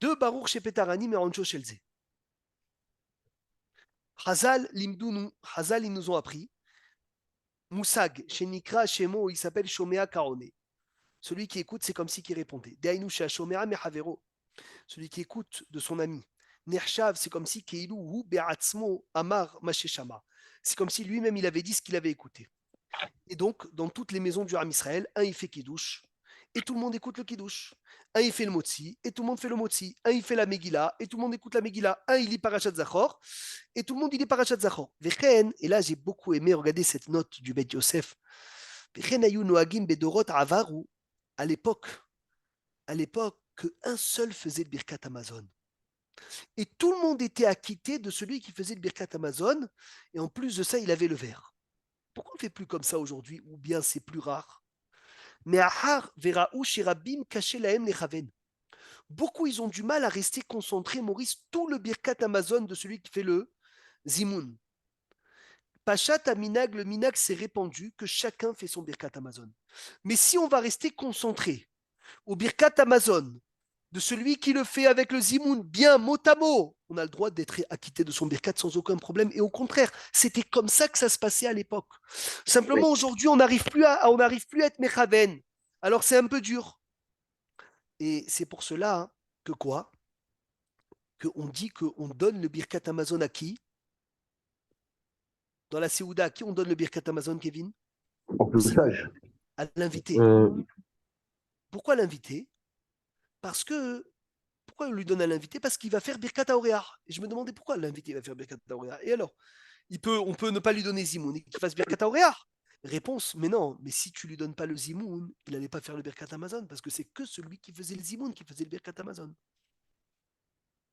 2 Baruch Shepetarani Merancho Shelze. Hazal Limdunu, Hazal, ils nous ont appris. Moussag, Shenikra Shemo, il s'appelle Shomea Karone. Celui qui écoute, c'est comme si qui répondait. Deainu Shomea Mehavero. Celui qui écoute de son ami. Nershav, c'est comme si Keilu hu be'atzmo amar masheshama. C'est comme si lui-même il avait dit ce qu'il avait écouté. Et donc, dans toutes les maisons du Ham Israël, un il fait Kiddush, et tout le monde écoute le Kiddush. Un il fait le Motzi, et tout le monde fait le Motzi. Un il fait la Megillah, et tout le monde écoute la Megillah. Un il lit Parashat Zachor, et tout le monde il lit Parashat Zachor. Vechen, et là j'ai beaucoup aimé regarder cette note du Beth Yosef. Vechen ayu noagim bedorot avaru. À l'époque, qu'un seul faisait le Birkat Amazon. Et tout le monde était acquitté de celui qui faisait le Birkat Amazon, et en plus de ça, il avait le verre. Pourquoi on ne fait plus comme ça aujourd'hui, ou bien c'est plus rare? Mais Ahar Veraou Shirabim Kaché Laem Lechaven. Beaucoup, ils ont du mal à rester concentrés, Maurice, tout le Birkat Amazon de celui qui fait le Zimoun. Pachat Aminag, le Minag s'est répandu que chacun fait son Birkat Amazon. Mais si on va rester concentré au Birkat Amazon, de celui qui le fait avec le Zimoun, bien mot à mot, on a le droit d'être acquitté de son birkat sans aucun problème. Et au contraire, c'était comme ça que ça se passait à l'époque. Simplement, aujourd'hui, on n'arrive plus à être mechaven. Alors, c'est un peu dur. Et c'est pour cela que quoi? Qu'on dit qu'on donne le birkat Amazon à qui? Dans la Séouda, à qui on donne le birkat Amazon, Kevin? Au plus sage. À l'invité. Pourquoi l'invité? Parce que pourquoi on lui donne à l'invité? Parce qu'il va faire Birkat Haoréa. Et je me demandais pourquoi l'invité va faire Birkat Haoréa. Et alors, on peut ne pas lui donner Zimoun et qu'il fasse Birkat Haoréa. Réponse, mais non, mais si tu lui donnes pas le Zimoun, il n'allait pas faire le Birkat Amazon, parce que c'est que celui qui faisait le Zimoun qui faisait le Birkat Amazon.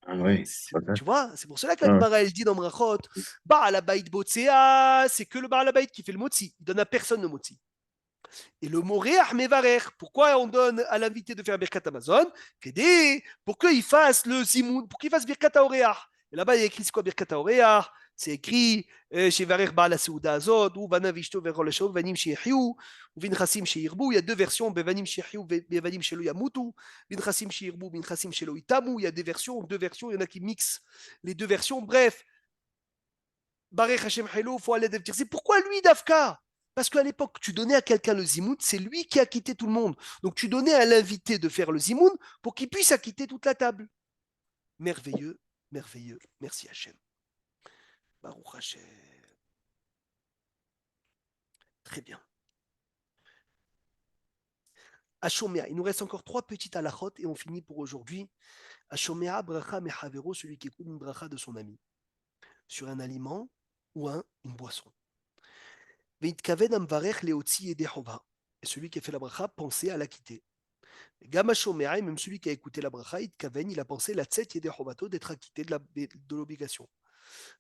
Ah oui. Tu vois, c'est pour cela que la Gemara, elle dit dans Brachot, Baal Habayit Botsea, c'est que le Baal Habayit qui fait le Motzi. Il donne à personne le Motzi. Et le Moréach Mevarer, pourquoi on donne à l'invité de faire Birkat Amazon? Pour qu'il fasse le Zimoun, pour qu'il fasse Birkat Haoréa. Et là-bas, il y a écrit c'est quoi Birkat Haoréa? C'est écrit chez Varer Baal Asouda Azod, ou Vana Vishto Verolesho, Vanim Shehiu, ou Vinchasim Shehirbu. Il y a deux versions, Bevanim Shehiu, Bevanim Shelo Yamutu, Vinchasim Shehirbu, Vinchasim Shelo Itamu. Il y a deux versions, il y en a qui mixent les deux versions. Bref, Barech Hashem Hello, faut aller dire. C'est pourquoi lui, Dafka? Parce qu'à l'époque, tu donnais à quelqu'un le zimoun, c'est lui qui a quitté tout le monde. Donc tu donnais à l'invité de faire le zimoun pour qu'il puisse acquitter toute la table. Merveilleux, merveilleux. Merci Hachem. Baruch Hachem. Très bien. Ashomea, il nous reste encore 3 petites halachot et on finit pour aujourd'hui. Ashomea bracha mehavero, celui qui écoute une bracha de son ami, sur un aliment ou une boisson. Veitkaven amvarech leotzi yedehova. Et celui qui a fait la bracha pensait à la quitter. Gama Shomea, même celui qui a écouté la bracha, il a pensé la tset yedehovato, d'être acquitté de l'obligation.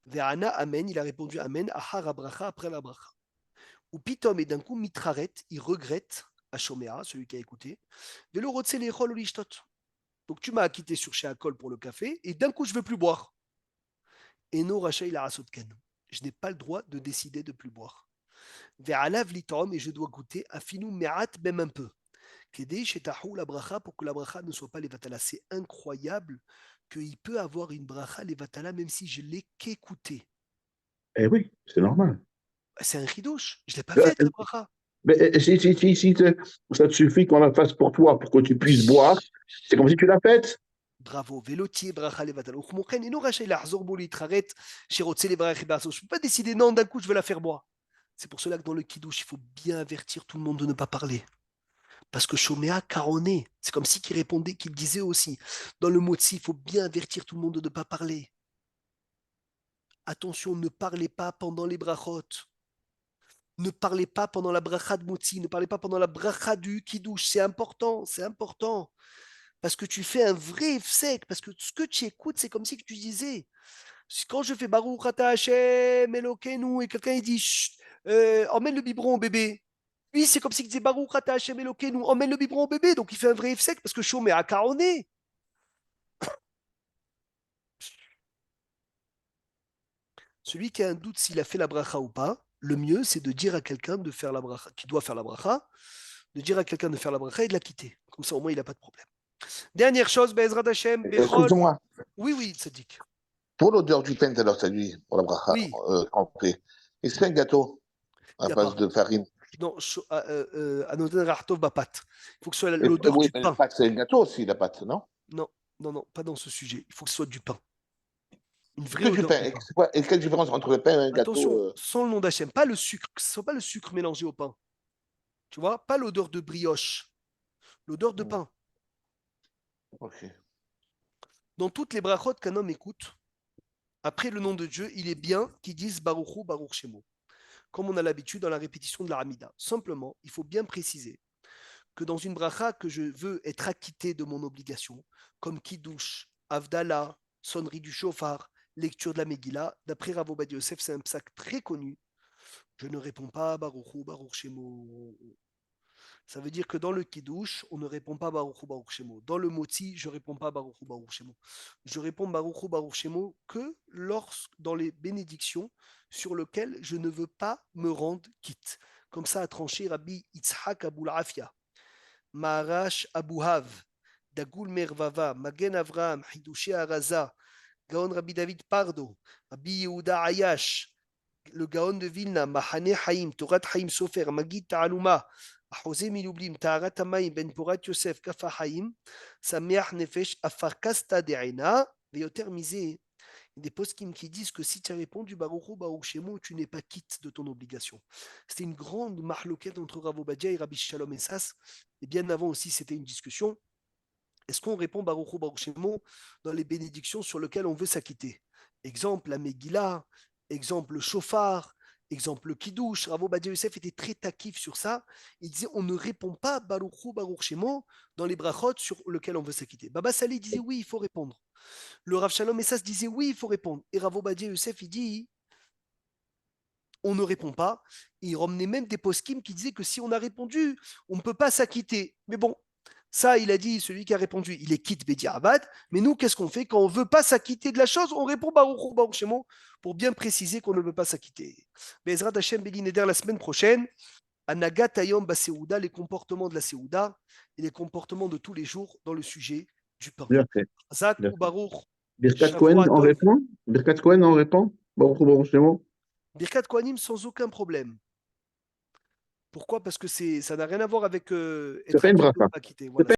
Ve'ana amen, il a répondu amen, ahar bracha, après la bracha. Ou pitom, et d'un coup mitraret, il regrette à Shomea, celui qui a écouté. Velo rotse lechol olishtot. Donc tu m'as acquitté sur chez Akol pour le café, et d'un coup je ne veux plus boire. Et no rachai la rasotken. Je n'ai pas le droit de décider de plus boire. Ve'alav litom, et je dois goûter afinu me'at, même un peu. Kedei shetahu la bracha, pour que la bracha ne soit pas levatala. C'est incroyable qu'il peut avoir une bracha levatala même si je l'ai qu'écouté. Eh oui, c'est normal. C'est un chidouche. Je ne l'ai pas fait la bracha. Mais si ça te suffit qu'on la fasse pour toi, pour que tu puisses boire, c'est comme si tu l'as faite. Bravo. Velotier bracha levatala. Uchmochen ino rachai lahzor bo litraret shirotse levarech be'aso. Je ne peux pas décider, non, d'un coup je veux la faire boire. C'est pour cela que dans le kidouche, il faut bien avertir tout le monde de ne pas parler. Parce que Shomea caronné, c'est comme si qu'il répondait, qu'il disait aussi. Dans le motzi, il faut bien avertir tout le monde de ne pas parler. Attention, ne parlez pas pendant les brachot. Ne parlez pas pendant la bracha de motzi. Ne parlez pas pendant la bracha du kidouche. C'est important, c'est important. Parce que tu fais un vrai sec. Parce que ce que tu écoutes, c'est comme si tu disais. Quand je fais Baruch Ata Hashem Elokeinu et quelqu'un il dit emmène le biberon au bébé. Lui, c'est comme s'il disait Baruch Ata Hashem Elokeinu, emmène le biberon au bébé. Donc il fait un vrai efsek parce que Shomé a caroné. Celui qui a un doute s'il a fait la bracha ou pas, le mieux, c'est de dire à quelqu'un de faire la bracha, qui doit faire la bracha, de dire à quelqu'un de faire la bracha et de la quitter. Comme ça, au moins, il n'a pas de problème. Dernière chose, Be'ezrat Hashem, Bechol. Excuse-moi, Oui, Tzadik. pour l'odeur du pain, alors ça lui, pour la bracha, Oui. qu'on fait. Est-ce qu'un gâteau à Y a base pas. de farine? Non, Anoden Rahtov Bapat. Il faut que ce soit l'odeur Oui, du mais pain. la pâte, c'est un gâteau aussi, la pâte, non? Non, pas dans ce sujet. Il faut que ce soit du pain. Une vraie Que du odeur pain. du pain. Et quelle différence entre le pain et un Attention, gâteau sans le nom d'Hachem, pas le sucre, que ce soit pas le sucre mélangé au pain. Tu vois, pas l'odeur de brioche, l'odeur de pain. Ok. Dans toutes les brachot qu'un homme écoute, après le nom de Dieu, il est bien qu'ils disent Baruchu, Baruch Shemo, comme on a l'habitude dans la répétition de la Hamida. Simplement, il faut bien préciser que dans une bracha que je veux être acquitté de mon obligation, comme Kiddush, Avdallah, sonnerie du chauffard, lecture de la Megillah, d'après Rav Ovadia Yosef, c'est un psaque très connu. Je ne réponds pas Baruchu, Baruch Shemo. Ça veut dire que dans le Kiddush, on ne répond pas Baruchu Baruch Shemo. Dans le Motzi, je ne réponds pas Baruchu Baruch Shemo. Je réponds Baruchu Baruch Shemo que dans les bénédictions sur lesquelles je ne veux pas me rendre quitte. Comme ça a tranché Rabbi Yitzhak Aboul Afia, Maharash Abouhav, Dagoul Mervava, Magen Avraham, Hidushi Araza, Gaon Rabbi David Pardo, Rabbi Yehuda Ayash, le Gaon de Vilna, Mahane Haïm, Torat Haïm Sofer, Magid Ta'aluma, Ahosé Miloublim, Ta'arat Hamayim, Ben Porat Yosef, Kafa Haïm, Sameach Nefesh, Afarkasta De'ena, Veyoter Misé. Il y a des poskim qui disent que si tu as répondu Baruch Hu, Baruch Shemo, tu n'es pas quitte de ton obligation. C'était une grande mahloquette entre Rav Ovadia et Rabbi Shalom Essas. Et bien avant aussi, c'était une discussion. Est-ce qu'on répond Baruch Hu, Baruch Shemo dans les bénédictions sur lesquelles on veut s'acquitter? Exemple, la Megillah, exemple, le chauffard, exemple, le Kiddush. Rav Ovadia Yosef était très taquif sur ça. Il disait on ne répond pas Baruch Hu, Baruch Shemo dans les brachot sur lesquels on veut s'acquitter. Baba Saleh disait oui, il faut répondre. Le Rav Shalom Essas disait oui, il faut répondre. Et Rav Ovadia Yosef, il dit on ne répond pas. Et il ramenait même des poskim qui disaient que si on a répondu, on ne peut pas s'acquitter. Mais bon, ça, il a dit, celui qui a répondu, il est quitte Bediarabad. Mais nous, qu'est-ce qu'on fait quand on ne veut pas s'acquitter de la chose? On répond Baruch Hu, Baruch Shemo pour bien préciser qu'on ne veut pas s'acquitter. Bezrat Hashem Belineder la semaine prochaine. Anagat Ayom Baseouda, les comportements de la Seouda et les comportements de tous les jours dans le sujet du pain. Bien fait. Zak Bien ou Baruch. Birkat Cohen, on répond? Birkat Cohen, on répond? Baruch Hu, Baruch Shemo? Birkat Kohanim sans aucun problème. Pourquoi? Parce que ça n'a rien à voir avec C'est être pas une acquitté ou bracha. pas acquitté. Voilà.